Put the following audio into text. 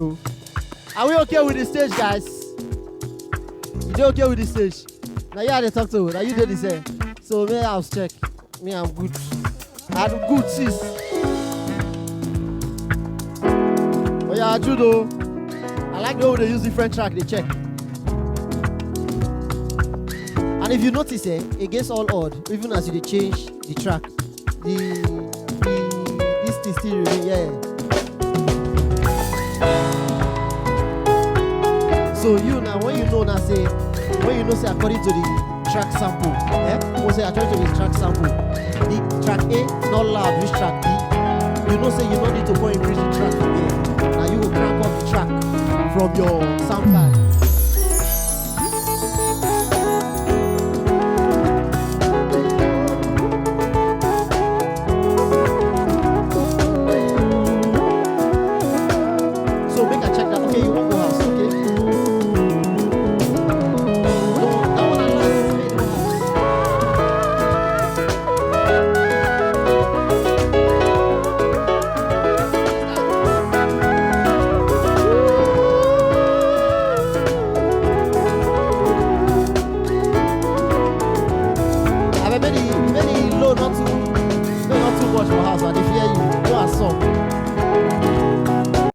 Are we okay with the stage, guys? You dey okay with the stage? Now you they talk to. Now you did this. So me house check. Me I'm good. I'm good, sis. But yeah, Judo. I like the way they use different track. They check. And if you notice, against all odd, even as you change the track, this thing still remain, yeah. So you now, when you know say according to the track sample, when say according to the track sample, the track A is not loud, which track B, you know say you don't need to go and increase the track from here. Now you will crank up the track from your sound card. Many low, not too much for house, and they fear you. You are some.